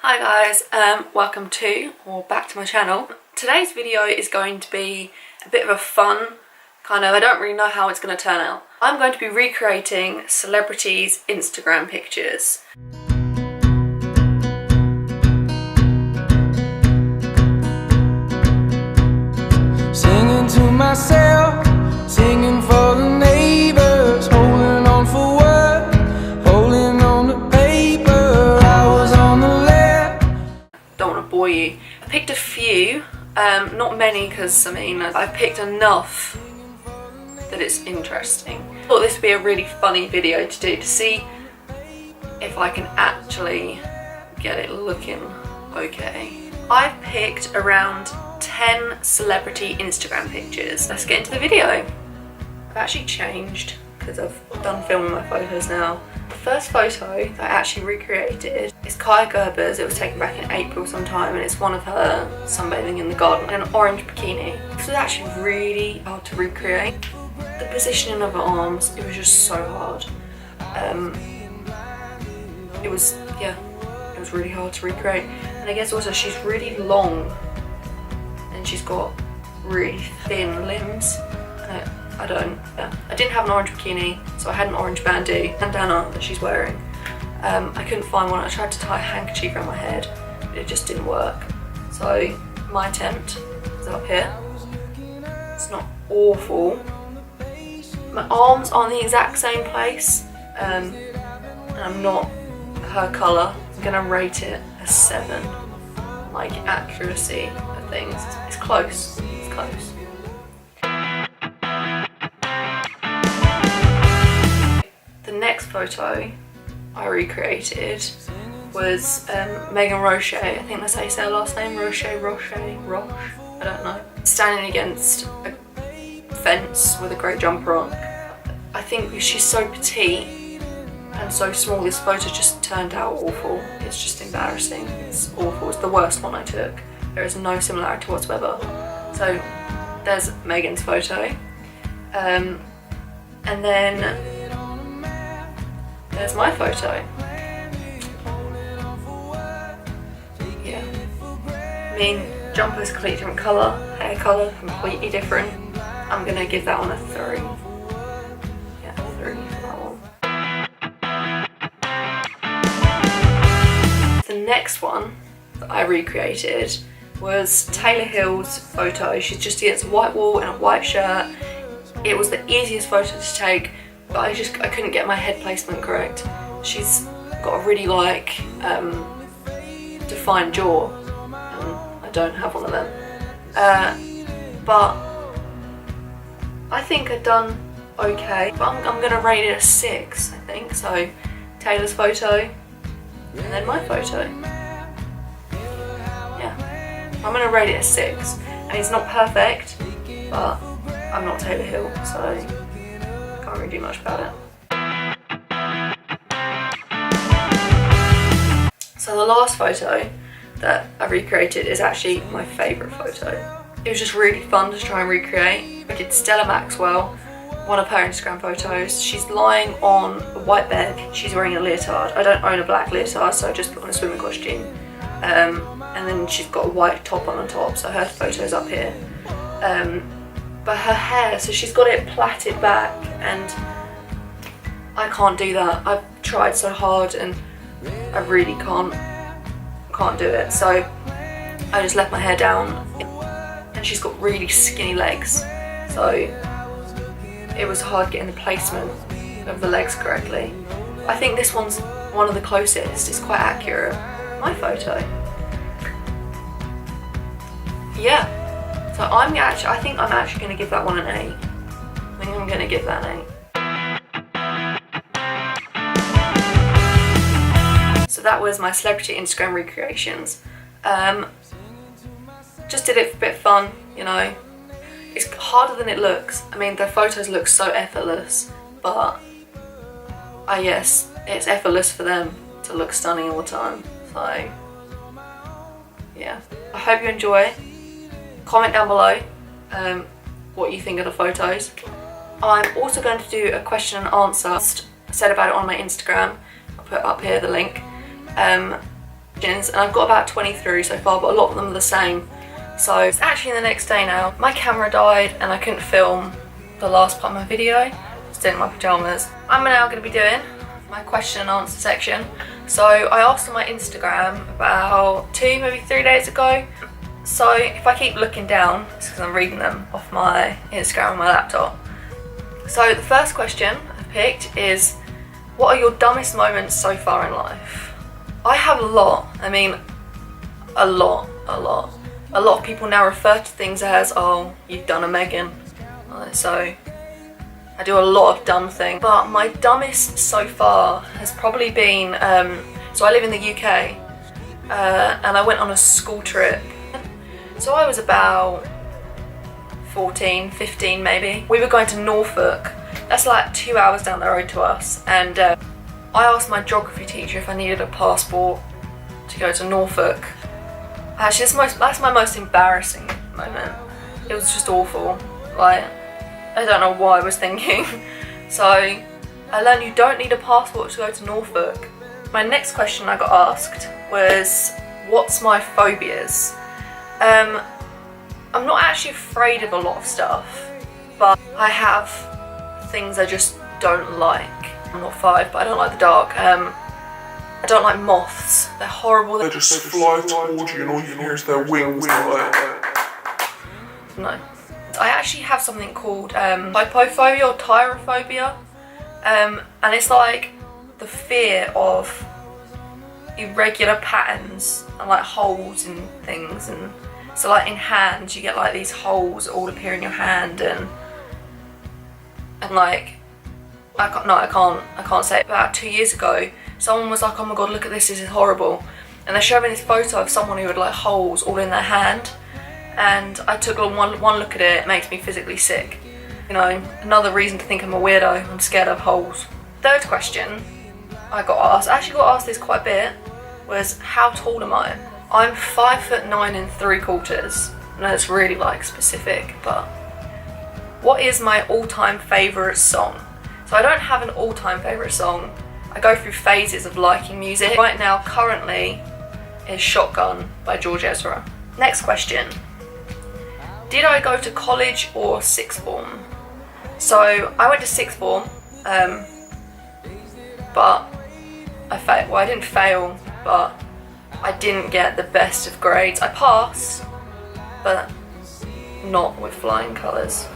Hi guys, welcome to or back to my channel. Today's video is going to be a bit of a fun I don't really know how it's going to turn out. I'm going to be recreating celebrities' Instagram pictures. Singing to myself, singing for the neighbors, holding on for what, holding on to paper. I was on the left. Don't want to bore you. I picked a few, not many because I picked enough that it's interesting. I thought this would be a really funny video to do to see if I can actually get it looking okay. I've picked around 10 celebrity Instagram pictures. Let's get into the video. I've actually changed because I've done filming my photos now. The first photo that I actually recreated is Kaya Gerber's. It was taken back in April sometime and it's one of her sunbathing in the garden in an orange bikini. This was actually really hard to recreate. The positioning of her arms, it was just so hard. It was really hard to recreate. And I guess also she's really long and she's got really thin limbs. I didn't have an orange bikini, so I had an orange bandana that she's wearing. I couldn't find one. I tried to tie a handkerchief around my head, but it just didn't work. So my attempt is up here. It's not awful. My arms aren't the exact same place, and I'm not her colour. I'm gonna rate it a 7. Like accuracy of things. It's close. It's close. The next photo I recreated was Megan Roche. I think that's how you say her last name. Roche. I don't know. Standing against a fence with a great jumper on. I think she's so petite and so small, this photo just turned out awful. It's just embarrassing. It's awful. It's the worst one I took. There is no similarity whatsoever. So there's Megan's photo. And then there's my photo. Yeah. Jumper's completely different colour, hair colour completely different. I'm gonna give that one a 3. Yeah, 3 for that one. The next one that I recreated was Taylor Hill's photo. She's just against a white wall in a white shirt. It was the easiest photo to take, but I couldn't get my head placement correct. She's got a really defined jaw, and I don't have one of them. But I think I've done okay, but I'm gonna rate it a 6, I think. So Taylor's photo, and then my photo. Yeah, I'm gonna rate it a 6. And it's not perfect, but I'm not Taylor Hill, so can't really do much about it. So the last photo that I recreated is actually my favourite photo. It was just really fun to try and recreate. I did Stella Maxwell, one of her Instagram photos. She's lying on a white bed. She's wearing a leotard. I don't own a black leotard, so I just put on a swimming costume. And then she's got a white top on top, so her photo's up here. But her hair, so she's got it plaited back, and I can't do that. I've tried so hard and I really can't do it. So I just left my hair down, and she's got really skinny legs, so it was hard getting the placement of the legs correctly. I think this one's one of the closest. It's quite accurate. My photo. Yeah. So I think I'm actually going to give that one an 8. I think I'm going to give that an 8. So that was my celebrity Instagram recreations. Just did it for a bit of fun, you know. It's harder than it looks. I mean, the photos look so effortless, but yes, it's effortless for them to look stunning all the time. So yeah, I hope you enjoy. Comment down below what you think of the photos. I'm also going to do a question and answer. I said about it on my Instagram. I'll put up here the link. and I've got about 20 through so far, but a lot of them are the same. So it's actually the next day now. My camera died and I couldn't film the last part of my video. Still in my pyjamas. I'm now going to be doing my question and answer section. So I asked on my Instagram about 2, maybe 3 days ago. So if I keep looking down, it's because I'm reading them off my Instagram on my laptop. So the first question I picked is, what are your dumbest moments so far in life? I have a lot. I mean, a lot. A lot of people now refer to things as, oh, you've done a Megan. So I do a lot of dumb things. But my dumbest so far has probably been, so I live in the UK, and I went on a school trip. So I was about 14, 15 maybe. We were going to Norfolk. That's like 2 hours down the road to us. And I asked my geography teacher if I needed a passport to go to Norfolk. Actually, that's my most embarrassing moment. It was just awful. Like, I don't know what I was thinking. So I learned you don't need a passport to go to Norfolk. My next question I got asked was, what's my phobias? I'm not actually afraid of a lot of stuff, but I have things I just don't like. I'm not 5, but I don't like the dark. I don't like moths. They're horrible. They just fly towards you and all you hear is their wings. No. I actually have something called hypophobia or tyrophobia. And it's like the fear of irregular patterns and like holes in things. And so like in hands you get like these holes that all appear in your hand, and like I can't say it. About 2 years ago, someone was like, oh my god, look at this is horrible. And they showed me this photo of someone who had like holes all in their hand. And I took one look at it, it makes me physically sick. You know, another reason to think I'm a weirdo, I'm scared of holes. Third question I actually got asked this quite a bit, was how tall am I? I'm 5'9"3/4. I know it's really like specific, but what is my all-time favourite song? So I don't have an all-time favourite song. I go through phases of liking music. Right now, currently, is Shotgun by George Ezra. Next question. Did I go to college or sixth form? So I went to sixth form, but I failed. Well, I didn't fail, but I didn't get the best of grades. I passed, but not with flying colours.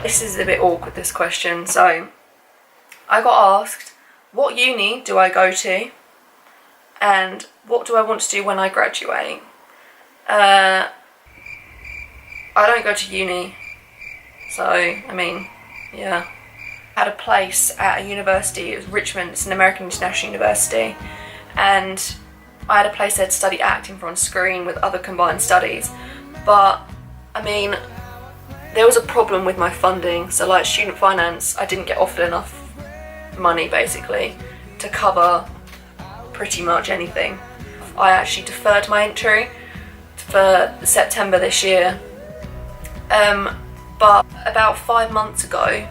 This is a bit awkward, this question. So I got asked, what uni do I go to? And what do I want to do when I graduate? I don't go to uni. So, I mean, yeah. I had a place at a university, it was Richmond, it's an American international university. And I had a place there to study acting for on screen with other combined studies. But, I mean, there was a problem with my funding. So like student finance, I didn't get offered enough money basically to cover pretty much anything. I actually deferred my entry for September this year. But about 5 months ago,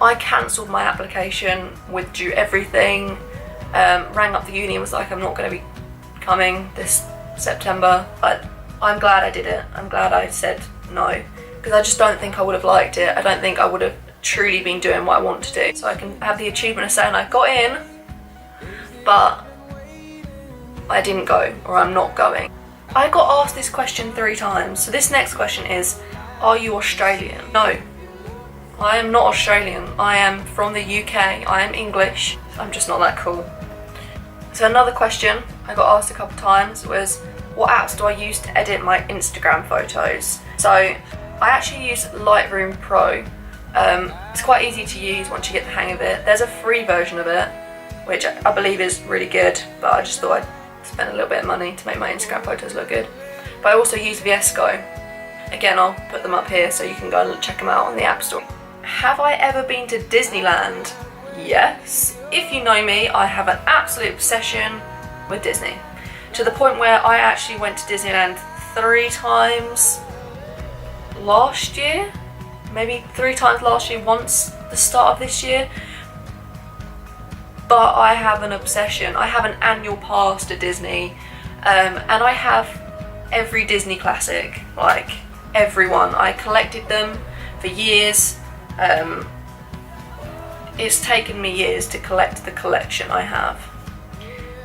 I cancelled my application, withdrew everything, rang up the uni and was like, I'm not going to be coming this September. But I'm glad I did it. I'm glad I said no, because I just don't think I would have liked it. I don't think I would have truly been doing what I want to do. So I can have the achievement of saying I got in, but I didn't go, or I'm not going. I got asked this question 3 times. So this next question is, are you Australian? No, I am not Australian. I am from the UK. I am English. I'm just not that cool. So another question I got asked a couple times was, what apps do I use to edit my Instagram photos? So I actually use Lightroom Pro. It's quite easy to use once you get the hang of it. There's a free version of it, which I believe is really good, but I just thought I'd spend a little bit of money to make my Instagram photos look good. But I also use VS Code. Again, I'll put them up here so you can go and check them out on the App Store. Have I ever been to Disneyland? Yes. If you know me, I have an absolute obsession with Disney, to the point where I actually went to Disneyland 3 times last year. Maybe 3 times last year, once the start of this year. but I have an obsession. I have an annual pass to Disney, and I have every Disney classic, like everyone. I collected them for years. It's taken me years to collect the collection I have.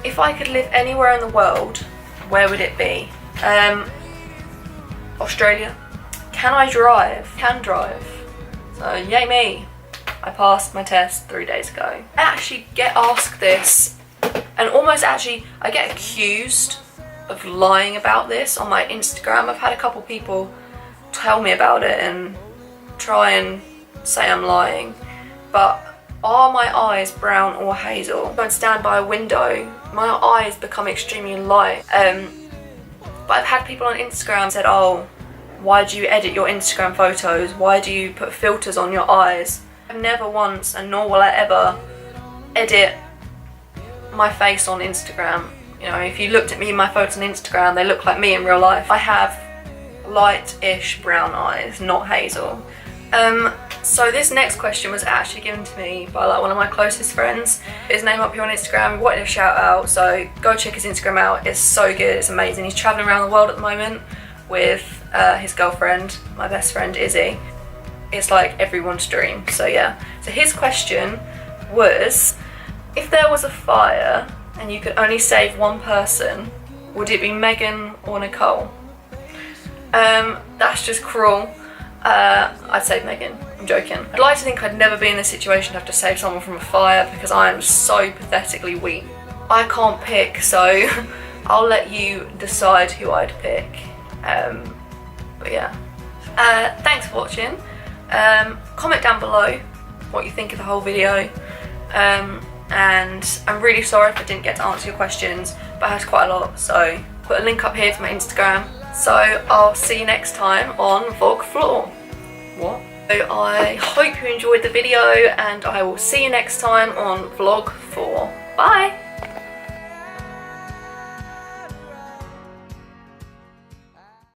If I could live anywhere in the world, where would it be? Australia. Can I drive? Can drive. So yay me. I passed my test 3 days ago. I actually get asked this, and almost actually I get accused of lying about this on my Instagram. I've had a couple people tell me about it and try and say I'm lying, but are my eyes brown or hazel? When I stand by a window, my eyes become extremely light. But I've had people on Instagram said, oh, why do you edit your Instagram photos? Why do you put filters on your eyes? I've never once, and nor will I ever, edit my face on Instagram. You know, if you looked at me in my photos on Instagram, they look like me in real life. I have light-ish brown eyes, not hazel. So this next question was actually given to me by like one of my closest friends. His name up here on Instagram, wanted a shout out, so go check his Instagram out. It's so good, it's amazing. He's traveling around the world at the moment with his girlfriend, my best friend Izzy. It's like everyone's dream, so yeah. So his question was, if there was a fire and you could only save one person, would it be Megan or Nicole? That's just cruel. I'd save Megan. I'm joking. I'd like to think I'd never be in this situation to have to save someone from a fire because I am so pathetically weak. I can't pick, so I'll let you decide who I'd pick. But yeah. Thanks for watching. Comment down below what you think of the whole video. And I'm really sorry if I didn't get to answer your questions, but I had quite a lot, so put a link up here to my Instagram. So I'll see you next time on Vlog Floor. What? So I hope you enjoyed the video, and I will see you next time on Vlog 4. Bye!